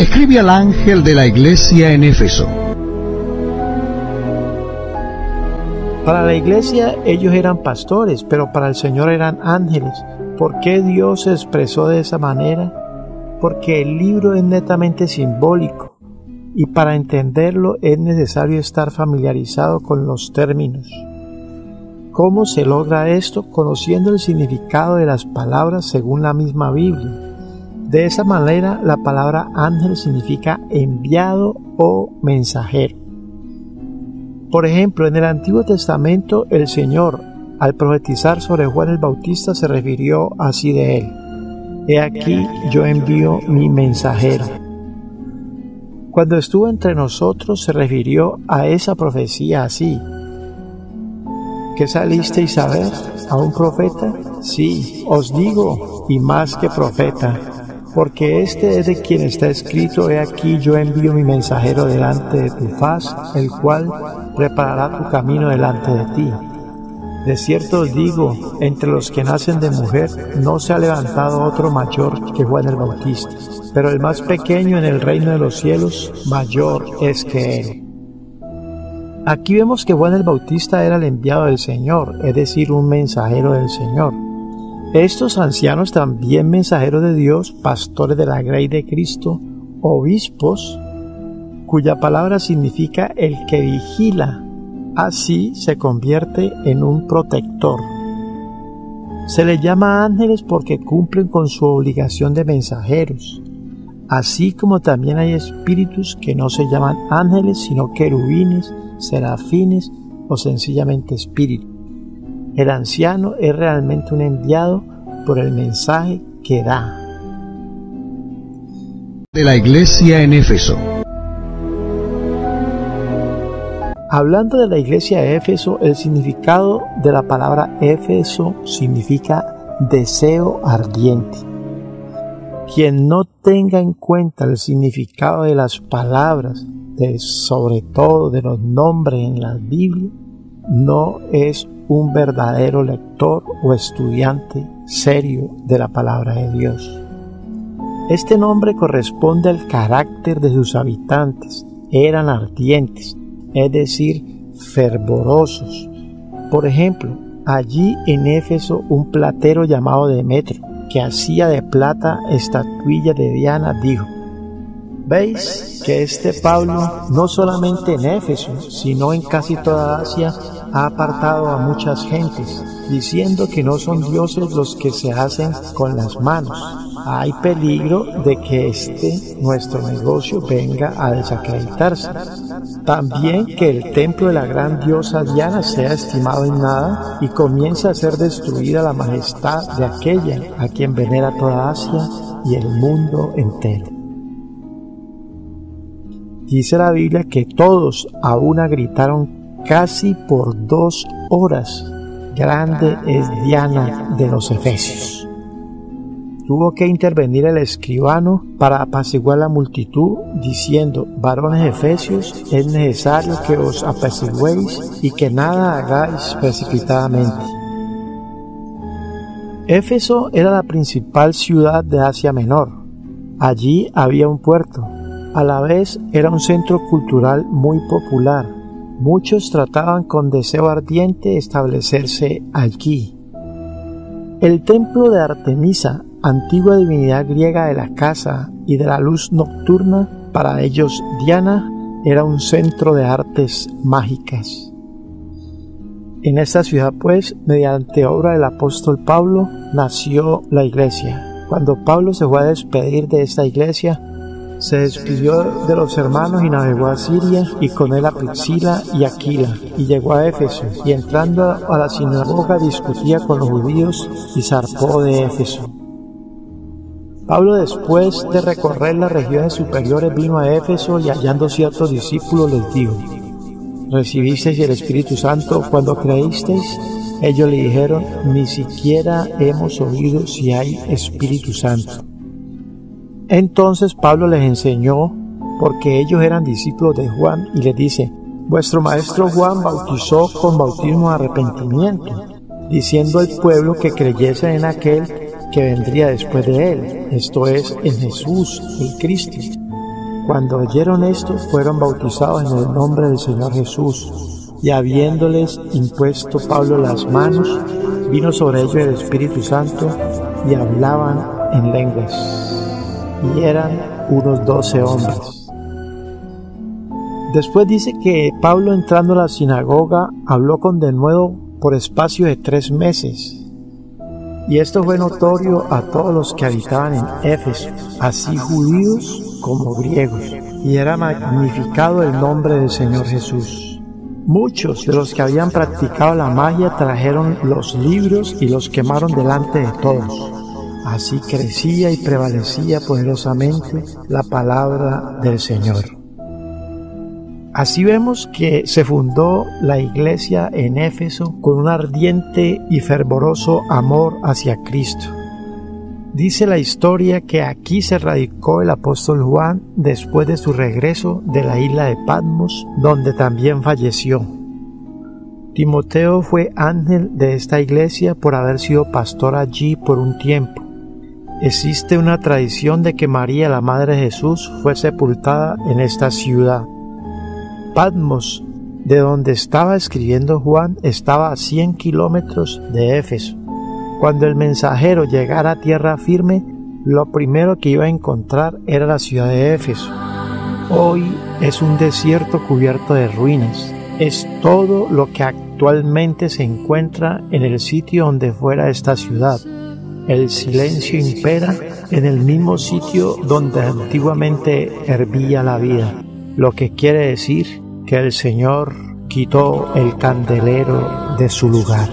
Escribe al ángel de la iglesia en Éfeso. Para la iglesia ellos eran pastores, pero para el Señor eran ángeles. ¿Por qué Dios se expresó de esa manera? Porque el libro es netamente simbólico y para entenderlo es necesario estar familiarizado con los términos. ¿Cómo se logra esto? Conociendo el significado de las palabras según la misma Biblia. De esa manera, la palabra ángel significa enviado o mensajero. Por ejemplo, en el Antiguo Testamento, el Señor, al profetizar sobre Juan el Bautista, se refirió así de él: He aquí, yo envío mi mensajero. Cuando estuvo entre nosotros, se refirió a esa profecía así: ¿Qué salisteis a ver? ¿A un profeta? Sí, os digo, y más que profeta, porque este es de quien está escrito: He aquí yo envío mi mensajero delante de tu faz, el cual preparará tu camino delante de ti. De cierto os digo, entre los que nacen de mujer no se ha levantado otro mayor que Juan el Bautista, pero el más pequeño en el reino de los cielos mayor es que él. Aquí vemos que Juan el Bautista era el enviado del Señor, es decir, un mensajero del Señor. Estos ancianos, también mensajeros de Dios, pastores de la grey de Cristo, obispos, cuya palabra significa el que vigila, así se convierte en un protector. Se les llama ángeles porque cumplen con su obligación de mensajeros, así como también hay espíritus que no se llaman ángeles, sino querubines, serafines o sencillamente espíritus. El anciano es realmente un enviado por el mensaje que da. De la iglesia en Éfeso. Hablando de la iglesia de Éfeso, el significado de la palabra Éfeso significa deseo ardiente. Quien no tenga en cuenta el significado de las palabras, sobre todo de los nombres en la Biblia, no es un verdadero lector o estudiante serio de la palabra de Dios. Este nombre corresponde al carácter de sus habitantes. Eran ardientes, es decir, fervorosos. Por ejemplo, allí en Éfeso un platero llamado Demetrio, que hacía de plata estatuillas de Diana, dijo: ¿Veis que este Pablo, no solamente en Éfeso, sino en casi toda Asia, ha apartado a muchas gentes, diciendo que no son dioses los que se hacen con las manos? Hay peligro de que nuestro negocio venga a desacreditarse. También que el templo de la gran diosa Diana sea estimado en nada y comience a ser destruida la majestad de aquella a quien venera toda Asia y el mundo entero. Dice la Biblia que todos a una gritaron casi por 2 horas: grande es Diana de los Efesios. Tuvo que intervenir el escribano para apaciguar la multitud, diciendo: varones efesios, es necesario que os apaciguéis y que nada hagáis precipitadamente. Éfeso era la principal ciudad de Asia Menor. Allí había un puerto. A la vez era un centro cultural muy popular. Muchos trataban con deseo ardiente establecerse allí. El templo de Artemisa, antigua divinidad griega de la caza y de la luz nocturna, para ellos Diana, era un centro de artes mágicas. En esta ciudad, pues, mediante obra del apóstol Pablo, nació la iglesia. Cuando Pablo se fue a despedir de esta iglesia, se despidió de los hermanos y navegó a Siria, y con él a Priscila y Aquila, y llegó a Éfeso, y entrando a la sinagoga discutía con los judíos y zarpó de Éfeso. Pablo, después de recorrer las regiones superiores, vino a Éfeso y hallando ciertos discípulos les dijo: ¿recibisteis el Espíritu Santo cuando creísteis? Ellos le dijeron: ni siquiera hemos oído si hay Espíritu Santo. Entonces Pablo les enseñó, porque ellos eran discípulos de Juan, y les dice: vuestro maestro Juan bautizó con bautismo de arrepentimiento, diciendo al pueblo que creyese en aquel que vendría después de él, esto es, en Jesús, el Cristo. Cuando oyeron esto, fueron bautizados en el nombre del Señor Jesús. Y habiéndoles impuesto Pablo las manos, vino sobre ellos el Espíritu Santo y hablaban en lenguas. Y eran unos 12 hombres. Después dice que Pablo, entrando a la sinagoga, habló con denuedo por espacio de 3 meses. Y esto fue notorio a todos los que habitaban en Éfeso, así judíos como griegos, y era magnificado el nombre del Señor Jesús. Muchos de los que habían practicado la magia trajeron los libros y los quemaron delante de todos. Así crecía y prevalecía poderosamente la palabra del Señor. Así vemos que se fundó la iglesia en Éfeso con un ardiente y fervoroso amor hacia Cristo. Dice la historia que aquí se radicó el apóstol Juan después de su regreso de la isla de Patmos, donde también falleció. Timoteo fue ángel de esta iglesia por haber sido pastor allí por un tiempo. Existe una tradición de que María, la Madre de Jesús, fue sepultada en esta ciudad. Patmos, de donde estaba escribiendo Juan, estaba a 100 kilómetros de Éfeso. Cuando el mensajero llegara a tierra firme, lo primero que iba a encontrar era la ciudad de Éfeso. Hoy es un desierto cubierto de ruinas. Es todo lo que actualmente se encuentra en el sitio donde fuera esta ciudad. El silencio impera en el mismo sitio donde antiguamente hervía la vida, lo que quiere decir que el Señor quitó el candelero de su lugar.